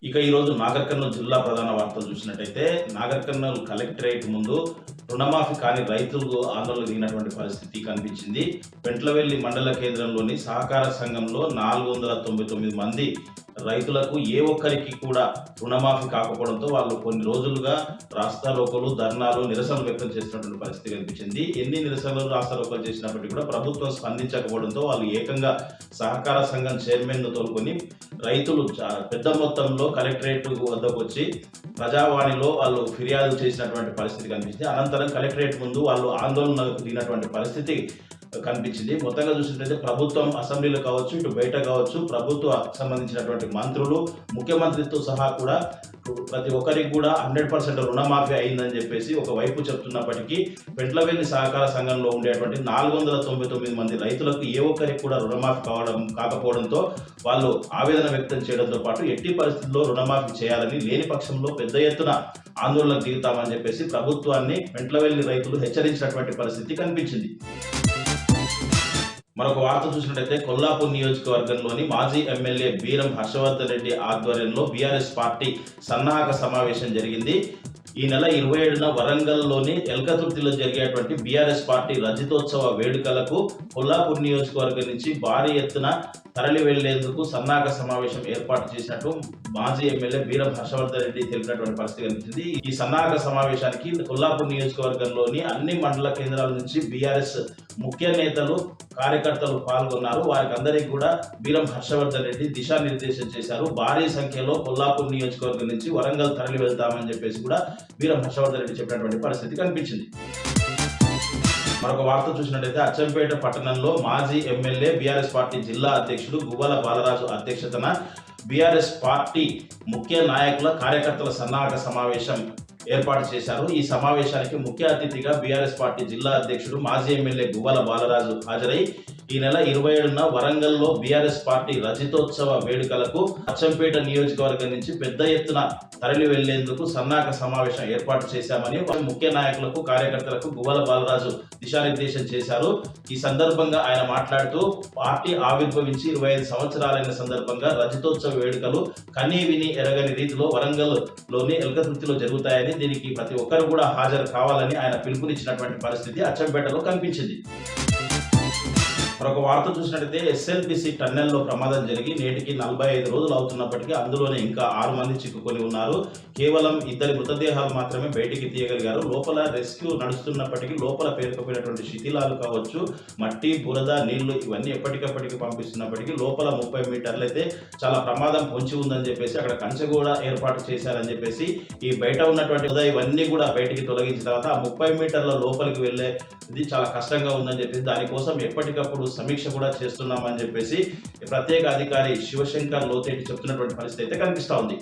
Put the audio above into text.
ఈరోజు నాగర్ కర్నూలు జిల్లా ప్రధాన వార్తలు చూసినట్టయితే నాగర్ కర్నూలు కలెక్టరేట్ ముందు రుణమాఫీ కాని రైతులు ఆందోళన దిగినటువంటి పరిస్థితి కనిపించింది. పెంట్లవెల్లి మండల కేంద్రంలోని సహకార సంఘంలో 499 మంది రైతులకు ఏ ఒక్కరికి కూడా రుణమాఫీ కాకపోవడంతో వాళ్ళు కొన్ని రోజులుగా రాస్తారోకోలు, ధర్నాలు, నిరసనలు వ్యక్తం చేసినటువంటి పరిస్థితి కనిపించింది. ఎన్ని నిరసనలు, రాస్తారోకోలు చేసినప్పటికీ కూడా ప్రభుత్వం స్పందించకపోవడంతో వాళ్ళు ఏకంగా సహకార సంఘం చైర్మన్ను తోలుకొని రైతులు పెద్ద మొత్తంలో కలెక్టరేట్ వద్దకు వచ్చి ప్రజావాణిలో వాళ్ళు ఫిర్యాదు చేసినటువంటి పరిస్థితి కనిపించింది. అనంతరం కలెక్టరేట్ ముందు వాళ్ళు ఆందోళనకు దిగినటువంటి పరిస్థితి కనిపించింది. మొత్తంగా చూసినట్లయితే ప్రభుత్వం అసెంబ్లీలో కావచ్చు, ఇటు బయట కావచ్చు, ప్రభుత్వ సంబంధించినటువంటి మంత్రులు, ముఖ్యమంత్రితో సహా కూడా ప్రతి ఒక్కరికి కూడా 100% రుణమాఫీ అయిందని చెప్పేసి ఒకవైపు చెప్తున్నప్పటికీ పెంట్లవెల్లి సహకార సంఘంలో ఉండేటువంటి 499 మంది రైతులకు ఏ ఒక్కరికి కూడా రుణమాఫీ కాకపోవడంతో వాళ్ళు ఆవేదన వ్యక్తం చేయడంతో పాటు ఎట్టి పరిస్థితుల్లో రుణమాఫీ చేయాలని, లేని పక్షంలో పెద్ద ఎత్తున ఆందోళనకు దిగుతామని చెప్పేసి ప్రభుత్వాన్ని పెంట్లవెల్లి రైతులు హెచ్చరించినటువంటి పరిస్థితి కనిపించింది. మరొక వార్త చూసినట్టయితే కొల్లాపూర్ నియోజకవర్గంలోని మాజీ ఎమ్మెల్యే బీరం హర్షవర్ధన్ రెడ్డి ఆధ్వర్యంలో బీఆర్ఎస్ పార్టీ సన్నాహక సమావేశం జరిగింది. ఈ నెల 27న వరంగల్లోని ఎల్కతుర్తిలో జరిగేటువంటి బీఆర్ఎస్ పార్టీ రజతోత్సవ వేడుకలకు కొల్లాపూర్ నియోజకవర్గం నుంచి భారీ ఎత్తున తరలి వెళ్లేందుకు సన్నాహక సమావేశం ఏర్పాటు చేసినట్టు మాజీ ఎమ్మెల్యే బీరం హర్షవర్ధన్ రెడ్డి తెలిపినటువంటి పరిస్థితి కనిపించింది. ఈ సన్నాహక సమావేశానికి కొల్లాపూర్ నియోజకవర్గంలోని అన్ని మండల కేంద్రాల నుంచి బీఆర్ఎస్ ముఖ్య నేతలు, కార్యకర్తలు పాల్గొన్నారు. వారికి అందరికీ కూడా బీరం హర్షవర్ధన్ రెడ్డి దిశానిర్దేశం చేశారు. భారీ సంఖ్యలో కొల్లాపూర్ నియోజకవర్గం నుంచి వరంగల్ తరలి వెళ్తామని చెప్పేసి కూడా బీరం హర్షవర్ధన్ రెడ్డి చెప్పినటువంటి పరిస్థితి కనిపించింది. మరొక వార్త చూసినట్టయితే అచ్చంపేట పట్టణంలో మాజీ ఎమ్మెల్యే బీఆర్ఎస్ పార్టీ జిల్లా అధ్యక్షుడు గువ్వల బాలరాజు అధ్యక్షతన బీఆర్ఎస్ పార్టీ ముఖ్య నాయకుల, కార్యకర్తల సన్నాహక సమావేశం ఏర్పాటు చేశారు. ఈ సమావేశానికి ముఖ్య అతిథిగా బీఆర్ఎస్ పార్టీ జిల్లా అధ్యక్షుడు మాజీ ఎమ్మెల్యే గువ్వల బాలరాజు హాజరై ఈ నెల 27న వరంగల్లో బీఆర్ఎస్ పార్టీ రజతోత్సవ వేడుకలకు అచ్చంపేట నియోజకవర్గం నుంచి పెద్ద ఎత్తున తరలి వెళ్లేందుకు సన్నాహక సమావేశం ఏర్పాటు చేశామని ముఖ్య నాయకులకు, కార్యకర్తలకు గువ్వల బాలరాజు దిశానిర్దేశం చేశారు. ఈ సందర్భంగా ఆయన మాట్లాడుతూ పార్టీ ఆవిర్భవించి 25 సంవత్సరాలైన సందర్భంగా రజతోత్సవ వేడుకలు కనీ విని ఎరగని రీతిలో వరంగల్లోని ఎల్కతుర్తిలో జరుగుతాయని, దీనికి ప్రతి ఒక్కరు కూడా హాజరు కావాలని ఆయన పిలుపునిచ్చినటువంటి పరిస్థితి అచ్చంపేటలో కనిపించింది. మరొక వార్త చూసినట్టయితే ఎస్ఎల్బిసి టన్నెల్లో ప్రమాదం జరిగి నేటికి 45 రోజులు అవుతున్నప్పటికీ అందులోనే ఇంకా 6 మంది చిక్కుకొని ఉన్నారు. కేవలం 2 మృతదేహాలు మాత్రమే బయటికి తీయగలిగారు. లోపల రెస్క్యూ నడుస్తున్నప్పటికీ లోపల పేరుకుపోయినటువంటి శిథిలాలు కావచ్చు, మట్టి, బురద, నీళ్లు ఇవన్నీ ఎప్పటికప్పటికి పంపిస్తున్నప్పటికీ లోపల 30 మీటర్లు అయితే చాలా ప్రమాదం పొంచి ఉందని చెప్పేసి అక్కడ కంచె కూడా ఏర్పాటు చేశారని చెప్పేసి ఈ బయట ఉన్నటువంటి ఇవన్నీ కూడా బయటికి తొలగించిన తర్వాత ఆ 30 మీటర్ల లోపలికి వెళ్ళే ఇది చాలా కష్టంగా ఉందని చెప్పేసి దానికోసం ఎప్పటికప్పుడు సమీక్ష కూడా చేస్తున్నామని చెప్పేసి ప్రత్యేక అధికారి శివశంకర్ లోతేటి చెప్తున్నటువంటి పరిస్థితి అయితే కనిపిస్తా ఉంది.